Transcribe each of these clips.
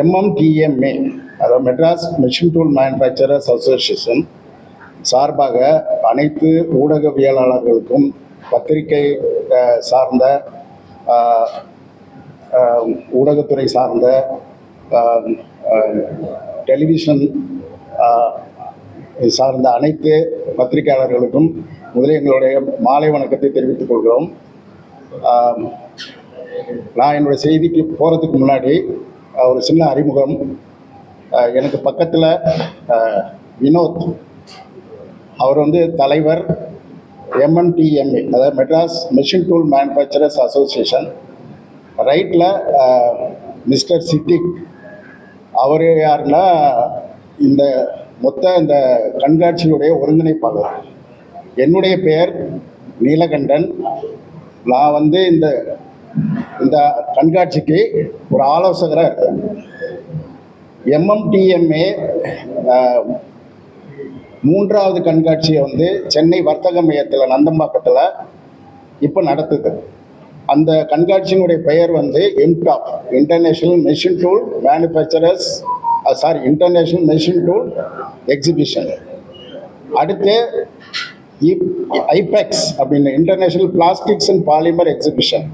MMTMA, அதாவது Madras machine tool manufacturers association சார்பாக அனைத்து ஊடகவியலாளர்களுக்கும், பத்திரிகை சார்ந்த, ஊடகத்துறை சார்ந்த, டெலிவிஷன் சார்ந்த அனைத்து பத்திரிகையாளர்களுக்கும் முதலில் எங்களுடைய மாலை வணக்கத்தை தெரிவித்துக் கொள்கிறோம். நான் என்னுடைய செய்திக்கு போகிறதுக்கு முன்னாடி ஒரு சின்ன அறிமுகம். எனக்கு பக்கத்தில் வினோத், அவர் தலைவர் MMTMA, அதாவது Madras machine tool manufacturers association. ரைட்டில் மிஸ்டர் சித்திக், அவர் யாருன்னா இந்த இந்த கண்காட்சியுடைய ஒருங்கிணைப்பாளர். என்னுடைய பெயர் நீலகண்டன். நான் இந்த இந்த கண்காட்சிக்கு ஒரு ஆலோசகராக இருக்கேன். MMTMA மூன்றாவது கண்காட்சியை சென்னை வர்த்தக மையத்தில் நந்தம்பாக்கத்தில் இப்போ நடத்துது. அந்த கண்காட்சியினுடைய பெயர் IMTOP, international machine tool manufacturers international machine tool exhibition. அடுத்து IPEX அப்படின்னு international plastics and polymer exhibition.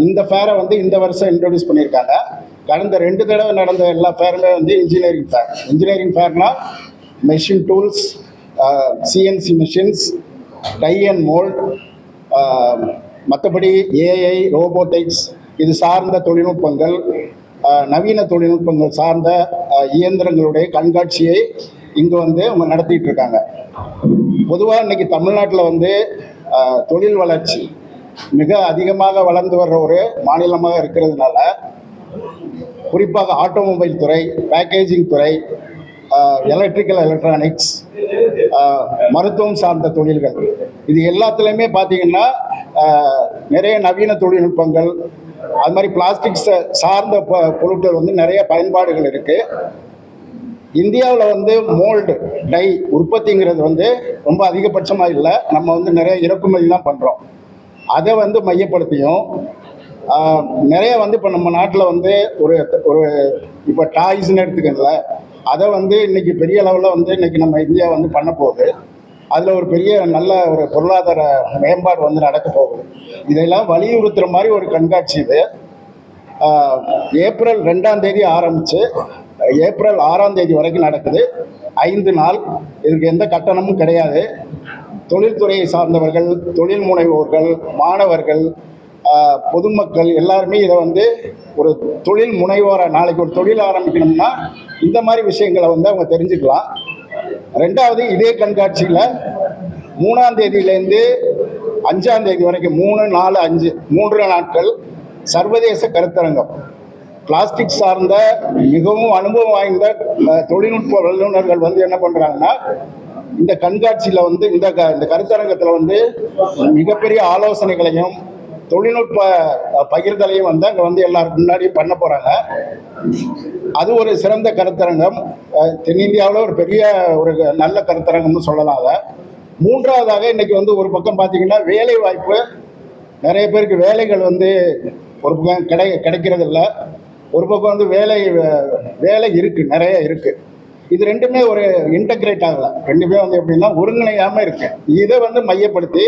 இந்த ஃபேரை இந்த வருஷம் இன்ட்ரோடியூஸ் பண்ணியிருக்காங்க. கடந்த 2 தடவை நடந்த எல்லா ஃபேருமே இன்ஜினியரிங் ஃபேர். இன்ஜினியரிங் ஃபேர்னா machine tools, CNC machines, die and mould, மற்றபடி AI, ரோபோட்டிக்ஸ் இது சார்ந்த தொழில்நுட்பங்கள், நவீன தொழில்நுட்பங்கள் சார்ந்த இயந்திரங்களுடைய கண்காட்சியை இங்கே அவங்க நடத்திட்டு இருக்காங்க. பொதுவாக இன்னைக்கு தமிழ்நாட்டில் தொழில் வளர்ச்சி மிக அதிகமாக வளர்ந்து வர்ற ஒரு மாநிலமாக இருக்கிறதுனால, குறிப்பாக ஆட்டோமொபைல் துறை, பேக்கேஜிங் துறை, எலக்ட்ரிக்கல் எலக்ட்ரானிக்ஸ், மருத்துவம் சார்ந்த தொழில்கள், இது எல்லாத்துலேயுமே பார்த்தீங்கன்னா நிறைய நவீன தொழில்நுட்பங்கள், அது மாதிரி பிளாஸ்டிக்ஸ் சார்ந்த பொருட்கள் நிறைய பயன்பாடுகள் இருக்குது. இந்தியாவில் மோல்டு, டை உற்பத்திங்கிறது ரொம்ப அதிகபட்சமாக இல்லை. நம்ம நிறைய இறக்குமதி தான் பண்ணுறோம். அதை மையப்படுத்தியும் நிறைய இப்போ நம்ம நாட்டில் ஒரு ஒரு இப்போ டாய்ஸ்ன்னு எடுத்துக்கல, அதை இன்னைக்கு பெரிய அளவில் இன்னைக்கு நம்ம இந்தியா பண்ண போகுது. அதில் ஒரு பெரிய நல்ல ஒரு பொருளாதார மேம்பாடு நடக்க போகுது. இதெல்லாம் வலியுறுத்துகிற மாதிரி ஒரு கண்காட்சி இது. ஏப்ரல் 2ஆம் தேதி ஆரம்பித்து ஏப்ரல் 6ஆம் தேதி வரைக்கும் நடக்குது. 5 நாள். இதுக்கு எந்த கட்டணமும் கிடையாது. தொழில்துறையை சார்ந்தவர்கள், தொழில் முனைவோர்கள், மாணவர்கள், பொதுமக்கள் எல்லாருமே இதை ஒரு தொழில் முனைவோரை, நாளைக்கு ஒரு தொழில் ஆரம்பிக்கணும்னா இந்த மாதிரி விஷயங்களை அவங்க தெரிஞ்சுக்கலாம். 2வது, இதே கண்காட்சியில் 3ஆம் தேதியிலேருந்து 5ஆம் தேதி வரைக்கும் 3, 4, 5 3 நாட்கள் சர்வதேச கருத்தரங்கம். பிளாஸ்டிக் சார்ந்த மிகவும் அனுபவம் வாய்ந்த தொழில்நுட்ப வல்லுநர்கள் என்ன பண்ணுறாங்கன்னா, இந்த கண்காட்சியில் இந்த கருத்தரங்கத்தில் மிகப்பெரிய ஆலோசனைகளையும் தொழில்நுட்ப பகிர்தலையும் அங்கே எல்லாருக்கும் முன்னாடி பண்ண போகிறாங்க. அது ஒரு சிறந்த கருத்தரங்கம். தென்னிந்தியாவில் ஒரு பெரிய ஒரு நல்ல கருத்தரங்கம்னு சொல்லலாம். அதை 3வதாக இன்னைக்கு ஒரு பக்கம் பார்த்தீங்கன்னா வேலை வாய்ப்பு, நிறைய பேருக்கு வேலைகள் ஒரு பக்கம் கிடைக்கிறது இல்லை. ஒரு பக்கம் வேலை இருக்குது, நிறைய இருக்குது. இது ரெண்டுமே ஒரு இன்டகிரேட் ஆகலை. ரெண்டுமே எப்படின்னா ஒருங்கிணையாமல் இருக்கு. இதை மையப்படுத்தி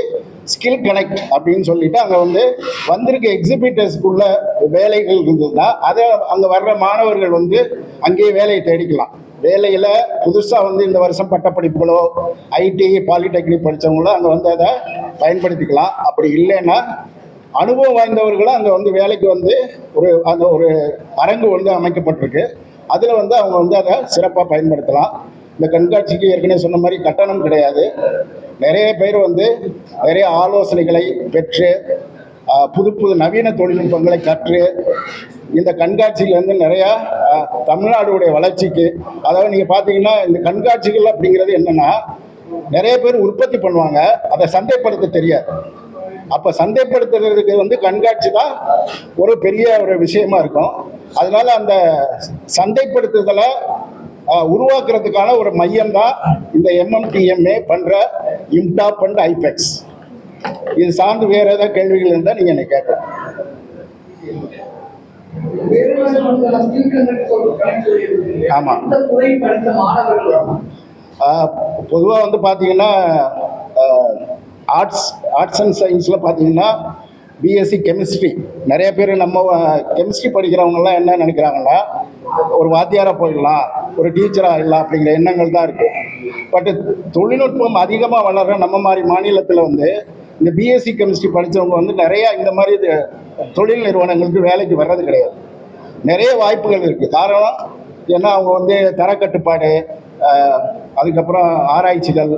ஸ்கில் கனெக்ட் அப்படின்னு சொல்லிட்டு அங்கே வந்திருக்க எக்ஸிபிட்டர்ஸ்க்குள்ள வேலைகள் இருந்ததுன்னா அதை அங்கே வர்ற மாணவர்கள் அங்கேயே வேலையை தேடிக்கலாம். வேலையில் புதுசாக இந்த வருஷம் பட்டப்படிப்புகளோ IT, பாலிடெக்னிக் படித்தவங்களோ அங்கே அதை பயன்படுத்திக்கலாம். அப்படி இல்லைன்னா அனுபவம் வாய்ந்தவர்களும் அங்கே வேலைக்கு ஒரு அரங்கு அமைக்கப்பட்டிருக்கு. அதில் அவங்க அதை சிறப்பாக பயன்படுத்தலாம். இந்த கண்காட்சிக்கு ஏற்கனவே சொன்ன மாதிரி கட்டணம் கிடையாது. நிறைய பேர் நிறைய ஆலோசனைகளை பெற்று புது நவீன தொழில்நுட்பங்களை கற்று இந்த கண்காட்சியிலேருந்து நிறையா தமிழ்நாடுடைய வளர்ச்சிக்கு, அதாவது நீங்கள் பார்த்தீங்கன்னா இந்த கண்காட்சிகள் அப்படிங்கிறது என்னென்னா, நிறைய பேர் உற்பத்தி பண்ணுவாங்க, அதை சந்தைப்படுத்த தெரியாது. அப்போ சந்தைப்படுத்துறதுக்கு கண்காட்சி தான் ஒரு பெரிய ஒரு விஷயமா இருக்கும். அதனால அந்த சந்தைப்படுத்துதலை உருவாக்குறதுக்கான ஒரு மையம் தான் இந்த MMTMA பண்ணுற IMTOP அண்ட் IPEX. இது சார்ந்து வேறு ஏதாவது கேள்விகள் இருந்தால் நீங்கள் என்னை கேட்கலாம். ஆமாம். பொதுவாக வந்து பார்த்தீங்கன்னா ஆர்ட்ஸ் அண்ட் சயின்ஸில் பார்த்தீங்கன்னா பிஎஸ்சி கெமிஸ்ட்ரி நிறைய பேர் நம்ம கெமிஸ்ட்ரி படிக்கிறவங்கலாம் என்ன நினைக்கிறாங்கன்னா ஒரு வாத்தியாராக போயிடலாம், ஒரு டீச்சராக ஆகிடலாம் அப்படிங்கிற எண்ணங்கள் தான் இருக்குது. பட் தொழில்நுட்பம் அதிகமாக வளர்கிற நம்ம மாதிரி மாநிலத்தில் வந்து இந்த பிஎஸ்சி கெமிஸ்ட்ரி படித்தவங்க வந்து நிறையா இந்த மாதிரி தொழில் நிறுவனங்களுக்கு வேலைக்கு வர்றது கிடையாது. நிறைய வாய்ப்புகள் இருக்குது. காரணம் ஏன்னா அவங்க வந்து தரக்கட்டுப்பாடு, அதுக்கப்புறம் ஆராய்ச்சிகள்,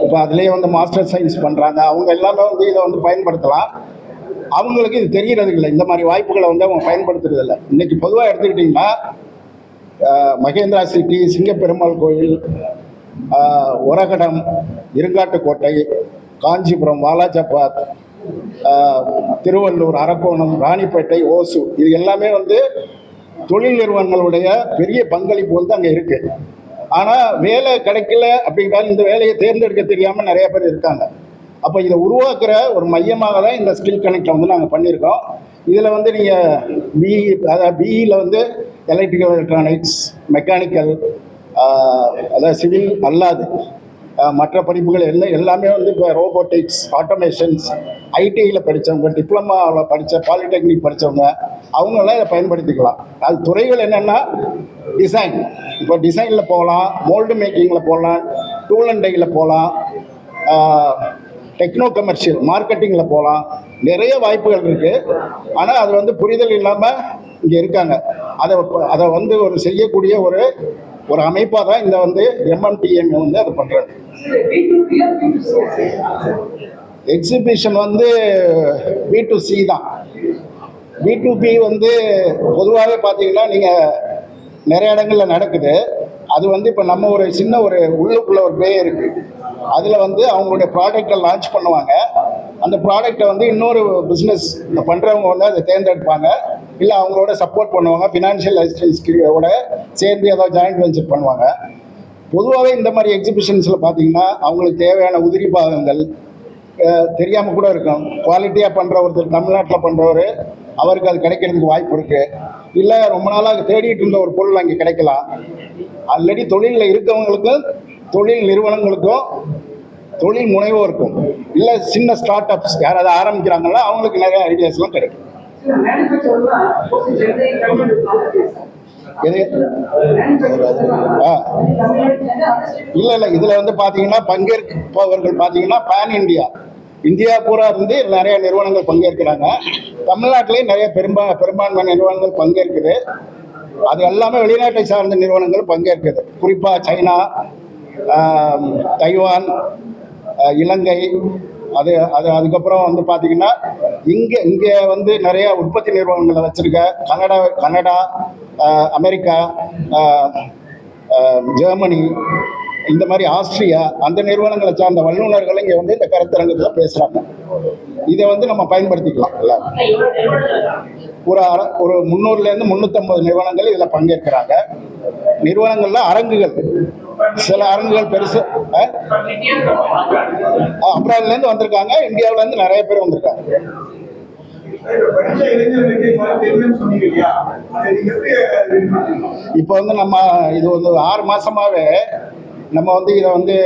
இப்போ அதுலேயே வந்து மாஸ்டர் சயின்ஸ் பண்ணுறாங்க. அவங்க எல்லாமே வந்து இதை வந்து பயன்படுத்தலாம். அவங்களுக்கு இது தெரியறது இல்லை. இந்த மாதிரி வாய்ப்புகளை வந்து அவங்க பயன்படுத்துறது இல்லை. இன்றைக்கி பொதுவாக எடுத்துக்கிட்டிங்கன்னா மகேந்திரா சிட்டி, சிங்கப்பெருமாள் கோயில், ஒரகடம், இருங்காட்டுக்கோட்டை, காஞ்சிபுரம், வாலாஜாபாத், திருவள்ளூர், அரக்கோணம், ராணிப்பேட்டை, ஓசூர், இது எல்லாமே வந்து தொழில் நிறுவனங்களுடைய பெரிய பங்களிப்பு வந்து அங்கே இருக்குது. ஆனால் வேலை கிடைக்கல அப்படிங்கிறாலும் இந்த வேலையை தேர்ந்தெடுக்க தெரியாமல் நிறைய பேர் இருக்காங்க. அப்போ இதை உருவாக்குற ஒரு மையமாக தான் இந்த ஸ்கில் கனெக்டை வந்து நாங்கள் பண்ணியிருக்கோம். இதில் வந்து நீங்கள் அதாவது பிஇயில் வந்து எலக்ட்ரிக்கல் எலக்ட்ரானிக்ஸ், மெக்கானிக்கல், அதாவது சிவில் அல்லாது மற்ற படிப்புகள் எல்லாமே வந்து இப்போ ரோபோட்டிக்ஸ், ஆட்டோமேஷன்ஸ், ஐடிஐயில் படித்தவங்க, டிப்ளமாவில் படித்த, பாலிடெக்னிக் படித்தவங்க, அவங்களாம் இதை பயன்படுத்திக்கலாம். அது துறைகள் என்னென்னா டிசைன், இப்போ டிசைனில் போகலாம், மோல்டு மேக்கிங்கில் போகலாம், டூல் அண்ட் டையில் போகலாம், டெக்னோ கமர்ஷியல் மார்க்கெட்டிங்கில் போகலாம். நிறைய வாய்ப்புகள் இருக்குது. ஆனால் அது வந்து புரிதல் இல்லாமல் இங்கே இருக்காங்க. அதை வந்து ஒரு செய்யக்கூடிய ஒரு அமைப்பாக தான் இந்த வந்து MMTM வந்து அது பண்ணுறது. எக்ஸிபிஷன் வந்து B2C தான். B2B வந்து பொதுவாகவே பார்த்தீங்கன்னா நீங்கள் நிறைய இடங்களில் நடக்குது. அது வந்து இப்போ நம்ம ஒரு சின்ன உள்ளுக்குள்ள ஒரு பே இருக்குது. அதில் வந்து அவங்களுடைய ப்ராடக்டை லான்ச் பண்ணுவாங்க. அந்த ப்ராடக்டை வந்து இன்னொரு பிஸ்னஸ் பண்ணுறவங்க வந்து அதை தேர்ந்தெடுப்பாங்க, இல்லை அவங்களோட சப்போர்ட் பண்ணுவாங்க, ஃபினான்ஷியல் அசிஸ்டன்ஸோட சேர்ந்து ஏதாவது ஜாயிண்ட் வெஞ்சர் பண்ணுவாங்க. பொதுவாகவே இந்த மாதிரி எக்ஸிபிஷன்ஸில் பார்த்தீங்கன்னா அவங்களுக்கு தேவையான உதிரி பாகங்கள் தெரியாமல் கூட இருக்கும். குவாலிட்டியாக பண்ணுற ஒருத்தர் தமிழ்நாட்டில் பண்ணுறவர், அவருக்கு அது கிடைக்கிறதுக்கு வாய்ப்பு இருக்குது. இல்லை ரொம்ப நாளாக தேடிட்டு இருந்த ஒரு பொருள் அங்கே கிடைக்கலாம். ஆல்ரெடி தொழிலில் இருக்கவங்களுக்கும், தொழில் நிறுவனங்களுக்கும், தொழில் முனைவோருக்கும், இல்லை சின்ன ஸ்டார்ட் அப்ஸ் யாராவது ஆரம்பிக்கிறாங்கன்னா அவங்களுக்கு நிறைய ஐடியாஸ்லாம் கிடைக்கும். இல்லை இதில் வந்து பார்த்தீங்கன்னா பங்கேற்பவர்கள் பார்த்தீங்கன்னா பேன் இந்தியா பூரா இருந்து நிறைய நிறுவனங்கள் பங்கேற்கிறாங்க. தமிழ்நாட்டிலேயே நிறைய பெரும்பான்மை நிறுவனங்கள் பங்கேற்குது. அது எல்லாமே வெளிநாட்டை சார்ந்த நிறுவனங்கள் பங்கேற்குது. குறிப்பாக சைனா, தைவான், இலங்கை, அதுக்கப்புறம் வந்து பார்த்தீங்கன்னா இங்கே வந்து நிறைய உற்பத்தி நிறுவனங்களை வச்சுருக்க கனடா, அமெரிக்கா, ஜெர்மனி, இந்த மாதிரி ஆஸ்திரியா, அந்த நிறுவனங்களை சார்ந்த வல்லுநர்கள் இங்கே வந்து இந்த கருத்தரங்கத்தில் பேசுகிறாங்க. இதை வந்து நம்ம பயன்படுத்திக்கலாம். ஒரு 300லேருந்து 350 நிறுவனங்கள் இதில் பங்கேற்கிறாங்க. நிறுவனங்கள்ல அரங்குகள், சில அரங்குகள் பெருசு அப்ராட்லேருந்து வந்திருக்காங்க, இந்தியாவிலேருந்து நிறைய பேர் வந்திருக்காங்க. இப்போ வந்து நம்ம இது வந்து 6 மாசமாவே நம்ம வந்து இதை வந்து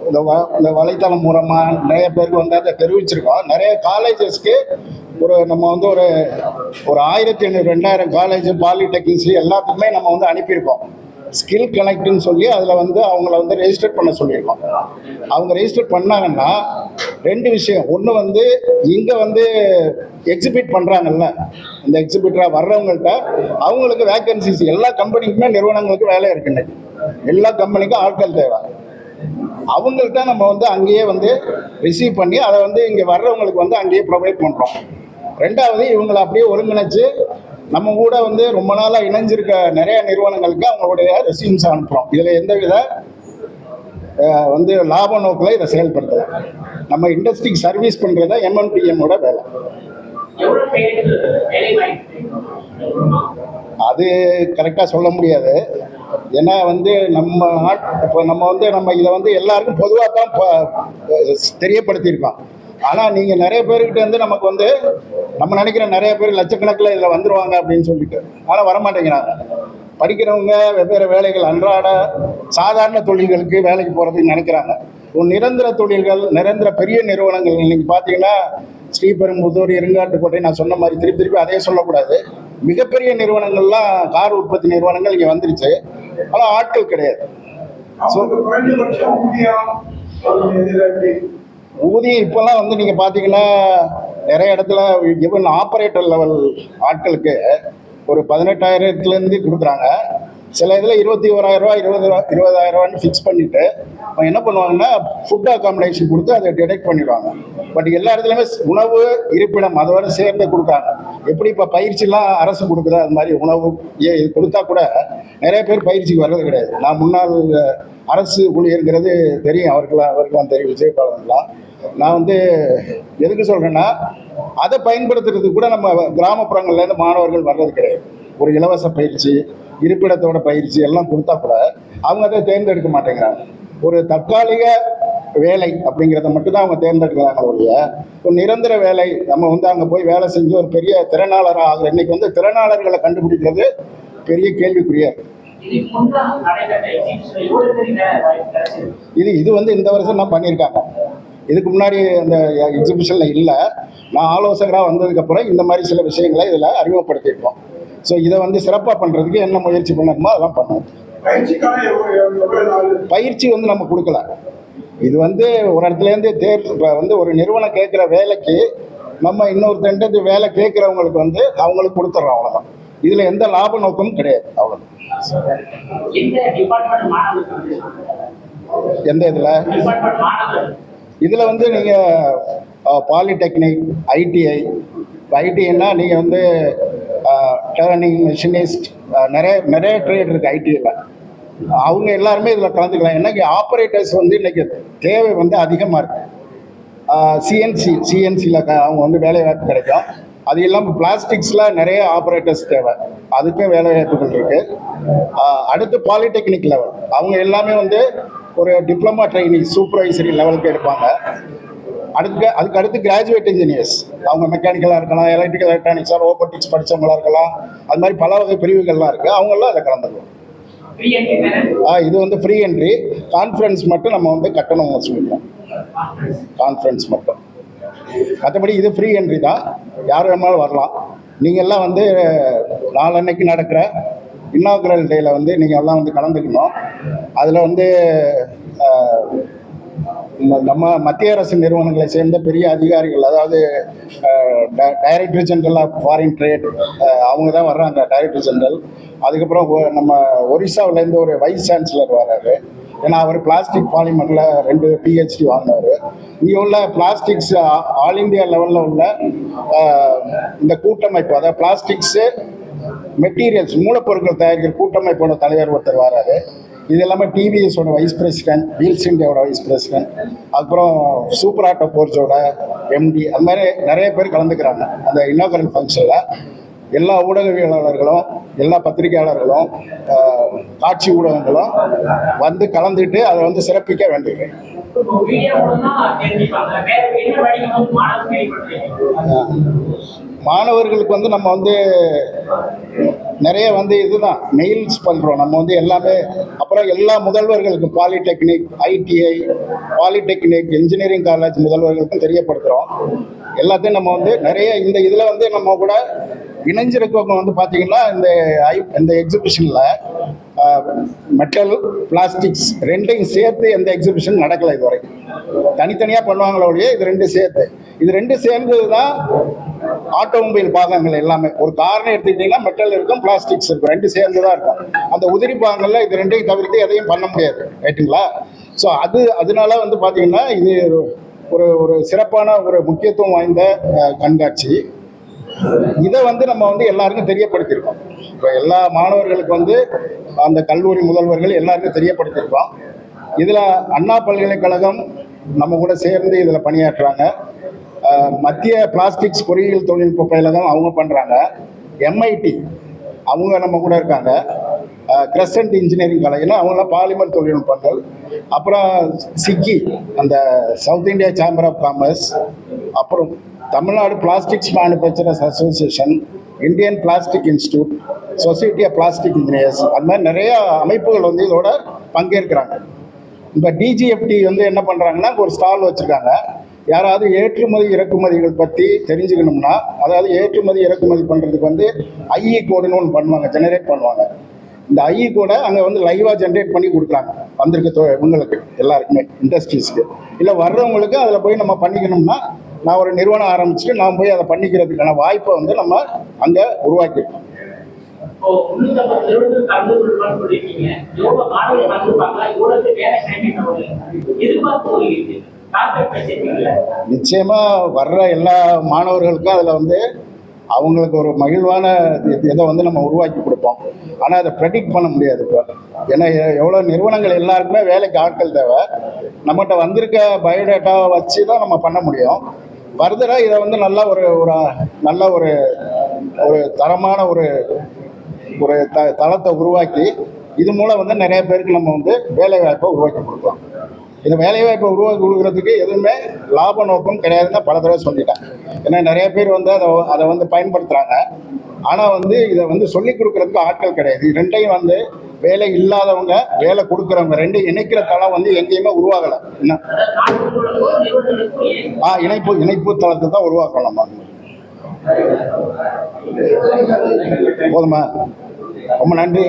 இந்த வலைத்தளம் மூலமாக நிறைய பேருக்கு வந்து அதை தெரிவிச்சிருக்கோம். நிறைய காலேஜஸ்க்கு நம்ம வந்து ஒரு 1500-2000 காலேஜ், பாலிடெக்னிக்ஸ் எல்லாத்துக்குமே நம்ம வந்து அனுப்பியிருக்கோம். ஸ்கில் கனெக்ட்னு சொல்லி அதில் வந்து அவங்கள வந்து ரெஜிஸ்டர் பண்ண சொல்லியிருக்கோம். அவங்க ரெஜிஸ்டர் பண்ணாங்கன்னா 2 விஷயம். ஒன்று வந்து இங்கே வந்து எக்ஸிபிட் பண்ணுறாங்கல்ல, இந்த எக்ஸிபிட்டராக வர்றவங்கள்ட்ட அவங்களுக்கு வேக்கன்சிஸ், எல்லா கம்பெனிக்குமே நிறுவனங்களுக்கு வேலை இருக்குன்னு, எல்லா கம்பெனிக்கும் ஆட்கள் தேவை. அவங்கள்ட்ட நம்ம வந்து அங்கேயே வந்து ரிசீவ் பண்ணி அதை வந்து இங்கே வர்றவங்களுக்கு வந்து அங்கேயே ப்ரொவைட் பண்ணுறோம். 2வது இவங்களை அப்படியே ஒருங்கிணைச்சு நம்ம கூட வந்து ரொம்ப நாளாக இணைஞ்சிருக்க நிறைய நிறுவனங்களுக்கு அவங்களுடைய ரெஸ்யூம்ஸ் அனுப்புகிறோம். இதில் எந்தவித வந்து லாப நோக்கில் இதை செயல்படுத்தலாம். நம்ம இண்டஸ்ட்ரிக்கு சர்வீஸ் பண்ணுறத MMTM-ஓட வேலை. அது கரெக்டாக சொல்ல முடியாது. ஏன்னா வந்து இப்போ நம்ம இதை வந்து எல்லாருக்கும் பொதுவாக தான் தெரியப்படுத்தியிருக்கோம். ஆனால் நீங்கள் நிறைய பேர்கிட்ட வந்து நமக்கு வந்து நம்ம நினைக்கிற நிறைய பேர் லட்சக்கணக்கில் இதில் வந்துடுவாங்க அப்படின்னு சொல்லிட்டு, ஆனால் வரமாட்டேங்கிறாங்க. படிக்கிறவங்க வெவ்வேறு வேலைகள் அன்றாட சாதாரண தொழில்களுக்கு வேலைக்கு போகிறதுக்கு நினைக்கிறாங்க. ஒரு நிரந்தர தொழில்கள், நிரந்தர பெரிய நிறுவனங்கள் இன்னைக்கு பார்த்தீங்கன்னா ஸ்ரீபெரும்புதூர், இருங்காட்டுக்கோட்டை, நான் சொன்ன மாதிரி திருப்பி திருப்பி அதே சொல்லக்கூடாது, மிகப்பெரிய நிறுவனங்கள்லாம் கார் உற்பத்தி நிறுவனங்கள் இங்கே வந்துருச்சு. ஆனால் ஆட்கள் கிடையாது. ஊதியம் இப்போல்லாம் வந்து நீங்கள் பார்த்தீங்கன்னா நிறைய இடத்துல ஈவன் ஆப்ரேட்டர் லெவல் ஆட்களுக்கு ஒரு 18,000 கொடுக்குறாங்க. சில இதில் 21,000 20,000 ஃபிக்ஸ் பண்ணிவிட்டு அவங்க என்ன பண்ணுவாங்கன்னா ஃபுட் அகாமடேஷன் கொடுத்து அதை டிடெக்ட் பண்ணிடுவாங்க. பட் எல்லா இடத்துலையுமே உணவு, இருப்பிடம் அதோட சேர்ந்து கொடுக்குறாங்க. எப்படி இப்போ பயிற்சிலாம் அரசு கொடுக்குதோ அது மாதிரி உணவு இது கொடுத்தா கூட நிறைய பேர் பயிற்சிக்கு வர்றது கிடையாது. நான் முன்னாள் அரசு ஊழியர்கிறது தெரியும், அவருக்கெல்லாம் தெரியும், விஜயபாலன்லாம். நான் வந்து எதுக்கு சொல்கிறேன்னா, அதை பயன்படுத்துறதுக்கு கூட நம்ம கிராமப்புறங்கள்லேருந்து மாணவர்கள் வர்றது கிடையாது. ஒரு இலவச பயிற்சி, இருப்பிடத்தோட பயிற்சி எல்லாம் கொடுத்தா கூட அவங்க அதை தேர்ந்தெடுக்க மாட்டேங்கிறாங்க. ஒரு தற்காலிக வேலை அப்படிங்கிறத மட்டும்தான் அவங்க தேர்ந்தெடுக்கிறாங்க ஒழிய ஒரு நிரந்தர வேலை நம்ம வந்து அங்கே போய் வேலை செஞ்சு ஒரு பெரிய திறனாளராக ஆகுற இன்னைக்கு வந்து திறனாளர்களை கண்டுபிடிக்கிறது பெரிய கேள்விக்குரிய. இது வந்து இந்த வருஷம் நான் பண்ணியிருக்காங்க. இதுக்கு முன்னாடி அந்த எக்ஸிபிஷனில் இல்லை. நான் ஆலோசகராக வந்ததுக்கப்புறம் இந்த மாதிரி சில விஷயங்களை இதில் அறிமுகப்படுத்தியிருக்கோம். ஸோ இதை வந்து சிறப்பாக பண்ணுறதுக்கு என்ன முயற்சி பண்ணணுமோ அதெல்லாம் பண்ணுவோம். பயிற்சி வந்து நம்ம கொடுக்கல. இது வந்து ஒரு இடத்துலேருந்து வந்து ஒரு நிறுவனம் கேட்குற வேலைக்கு நம்ம இன்னொருத்தண்டு வேலை கேட்குறவங்களுக்கு வந்து அவங்களுக்கு கொடுத்துட்றோம், அவ்வளோதான். இதில் எந்த லாப நோக்கமும் கிடையாது, அவ்வளோதான். எந்த இதில் வந்து நீங்கள் பாலிடெக்னிக், ஐடிஐ, ஐடிஐன்னா நீங்கள் வந்து டர்னிங் மெஷினிஸ்ட், நிறைய ட்ரேட் இருக்குது ஐடிஐயில். அவங்க எல்லாருமே இதில் கலந்துக்கலாம். என்னைக்கு ஆப்ரேட்டர்ஸ் வந்து இன்றைக்கி தேவை வந்து அதிகமாக இருக்குது. சிஎன்சியில் அவங்க வந்து வேலை வாய்ப்பு கிடைக்கும். அது இல்லாமல் பிளாஸ்டிக்ஸில் நிறைய ஆப்ரேட்டர்ஸ் தேவை, அதுக்கும் வேலை வாய்ப்புகள் இருக்குது. அடுத்து பாலிடெக்னிக் லெவல், அவங்க எல்லாமே வந்து ஒரு டிப்ளமா ட்ரைனிங் சூப்பர்வைசரி லெவலுக்கு எடுப்பாங்க. அதுக்கு அடுத்து கிராஜுவேட் இன்ஜினியர்ஸ், அவங்க மெக்கானிக்கலாக இருக்கலாம், எலக்ட்ரிக்கல் எலக்ட்ரானிக்ஸாக, ரோபோட்டிக்ஸ் படித்தவங்களாக இருக்கலாம். அது மாதிரி பல வகை பிரிவுகள்லாம் இருக்குது. அவங்கெல்லாம் அதை கலந்துக்குவோம். இது வந்து ஃப்ரீ என்ட்ரி. கான்ஃபரன்ஸ் மட்டும் நம்ம வந்து கட்டணம் வசூலிக்கலாம், கான்ஃபரன்ஸ் மட்டும். மற்றபடி இது ஃப்ரீ என்ட்ரி தான், யார் வேணாலும் வரலாம். நீங்கள் எல்லாம் வந்து நாளன்னைக்கு நடக்கிற இன்னாகுரல் டேயில் வந்து நீங்கள் எல்லாம் வந்து கலந்துக்கணும். அதில் வந்து நம்ம மத்திய அரசு நிறுவனங்களை சேர்ந்த பெரிய அதிகாரிகள், அதாவது director general of foreign trade, அவங்க தான் வர்றாங்க, டைரக்டர் ஜெனரல். அதுக்கப்புறம் நம்ம ஒரிசாவிலேருந்து ஒரு வைஸ் சான்சலர் வர்றாரு. ஏன்னா அவர் பிளாஸ்டிக் பாலிமரில் 2 PhD வாங்கினார். இங்கே உள்ள பிளாஸ்டிக்ஸ் ஆல் இந்தியா லெவலில் உள்ள இந்த கூட்டமைப்பு, அதாவது பிளாஸ்டிக்ஸு மெட்டீரியல்ஸ், மூலப்பொருட்கள் தயாரிக்கிற கூட்டமைப்போட தலைவர் ஒருத்தர் வராரு. இது எல்லாமே டிவிஎஸோட வைஸ் பிரசிடென்ட், வீல்ஸ் இண்டியாவோட வைஸ் பிரசிடென்ட், அப்புறம் சூப்பர் ஆட்டோ போர்ஸோட MD, அது மாதிரி நிறைய பேர் கலந்துக்கிறாங்க அந்த இன்னாகுரல் ஃபங்க்ஷனில். எல்லா ஊடகவியலாளர்களும், எல்லா பத்திரிகையாளர்களும், காட்சி ஊடகங்களும் வந்து கலந்துட்டு அதை வந்து சிறப்பிக்க வேண்டியது. மாணவர்களுக்கு வந்து நம்ம வந்து நிறைய வந்து இதுதான் மெயில்ஸ் பண்ணுறோம் நம்ம வந்து எல்லாமே. அப்புறம் எல்லா முதல்வர்களுக்கும், polytechnic, ITI, polytechnic, engineering college முதல்வர்களுக்கும் தெரியப்படுத்துகிறோம். எல்லாத்தையும் நம்ம வந்து நிறைய இந்த இதில் வந்து நம்ம கூட இணைஞ்சிருக்கவங்க வந்து பார்த்திங்கன்னா இந்த எக்ஸிபிஷனில் மெட்டல், பிளாஸ்டிக்ஸ் ரெண்டையும் சேர்த்து எந்த எக்ஸிபிஷன் நடக்கலை இது வரைக்கும். தனித்தனியாக பண்ணுவாங்களோ ஒழிய இது ரெண்டு சேர்ந்தது தான் ஆட்டோமொபைல் பாகங்கள் எல்லாமே. ஒரு காரணம் எடுத்துக்கிட்டிங்கன்னா மெட்டல் இருக்கும், பிளாஸ்டிக்ஸ் இருக்கும், 2 சேர்ந்து தான் இருக்கும். அந்த உதிரி பாகங்களில் இது 2ஐயும் தவிர்த்து எதையும் பண்ண முடியாது, ரைட்டுங்களா? ஸோ அதனால வந்து பார்த்திங்கன்னா இது ஒரு சிறப்பான ஒரு முக்கியத்துவம் வாய்ந்த கண்காட்சி. இதை வந்து நம்ம வந்து எல்லாருக்கும் தெரியப்படுத்தியிருக்கோம். இப்போ எல்லா மாணவர்களுக்கு வந்து அந்த கல்லூரி முதல்வர்கள் எல்லாருக்கும் தெரியப்படுத்தியிருக்கோம். இதில் அண்ணா பல்கலைக்கழகம் நம்ம கூட சேர்ந்து இதில் பணியாற்றுறாங்க. மத்திய பிளாஸ்டிக்ஸ் பொறியியல் தொழில்நுட்ப பயிலகம் அவங்க பண்ணுறாங்க. MIT அவங்க நம்ம கூட இருக்காங்க. கிரசன்ட் இன்ஜினியரிங் காலேஜ்னா அவங்களாம் பாலிமர் தொழில்நுட்பங்கள், அப்புறம் சிக்கி அந்த south India chamber of commerce, அப்புறம் Tamil Nadu plastics manufacturers association, Indian plastic institute, society of plastic engineers, அது மாதிரி நிறைய அமைப்புகள் வந்து இதோட பங்கேற்கிறாங்க. இப்போ டிஜிஎஃப்டி வந்து என்ன பண்ணுறாங்கன்னா ஒரு ஸ்டால் வச்சுருக்காங்க. யாராவது ஏற்றுமதி இறக்குமதிகள் பற்றி தெரிஞ்சுக்கணும்னா, அதாவது ஏற்றுமதி இறக்குமதி பண்ணுறதுக்கு வந்து ஐஇ கோடுன்னு ஒன்று பண்ணுவாங்க, ஜெனரேட் பண்ணுவாங்க. இந்த ஐஇ கோடை அங்கே வந்து லைவாக ஜென்ரேட் பண்ணி கொடுக்குறாங்க வந்திருக்க இவங்களுக்கு எல்லாருக்குமே, இண்டஸ்ட்ரீஸ்க்கு. இல்லை வர்றவங்களுக்கு அதில் போய் நம்ம பண்ணிக்கணும்னா, நான் ஒரு நிறுவனம் ஆரம்பிச்சுட்டு நான் போய் அதை பண்ணிக்கிறதுக்கான வாய்ப்பை வந்து நம்ம அங்கே உருவாக்கிட்டோம். நிச்சயமா வர்ற எல்லா மாணவர்களுக்கும் அதில் வந்து அவங்களுக்கு ஒரு மகிழ்வான இதை வந்து நம்ம உருவாக்கி கொடுப்போம். ஆனால் அதை ப்ரெடிக்ட் பண்ண முடியாது இப்போ. ஏன்னா எவ்வளோ நிறுவனங்கள் எல்லாருக்குமே வேலைக்கு ஆட்கள் தேவை. நம்மகிட்ட வந்திருக்க பயோடேட்டாவை வச்சு தான் நம்ம பண்ண முடியும். ஃபர்தராக இதை வந்து நல்ல ஒரு நல்ல ஒரு தரமான ஒரு தளத்தை உருவாக்கி இது மூலம் வந்து நிறைய பேருக்கு நம்ம வந்து வேலைவாய்ப்பை உருவாக்கி கொடுக்கலாம். இந்த வேலைவாய்ப்பை உருவாக்கி கொடுக்குறதுக்கு எதுவுமே லாப நோக்கம் கிடையாதுன்னு பல தடவை சொல்லிட்டேன். ஏன்னா நிறைய பேர் வந்து அதை வந்து பயன்படுத்துகிறாங்க. ஆனால் வந்து இதை வந்து சொல்லிக் கொடுக்குறதுக்கு ஆட்கள் கிடையாது. ரெண்டையும் வந்து வேலை இல்லாதவங்க, வேலை கொடுக்குறவங்க ரெண்டையும் இணைக்கிற தளம் வந்து எங்கேயுமே உருவாகலை. என்ன இணைப்பு தளத்தை தான் உருவாக்கணும் நம்ம. போதுமா? ரொம்ப நன்றி.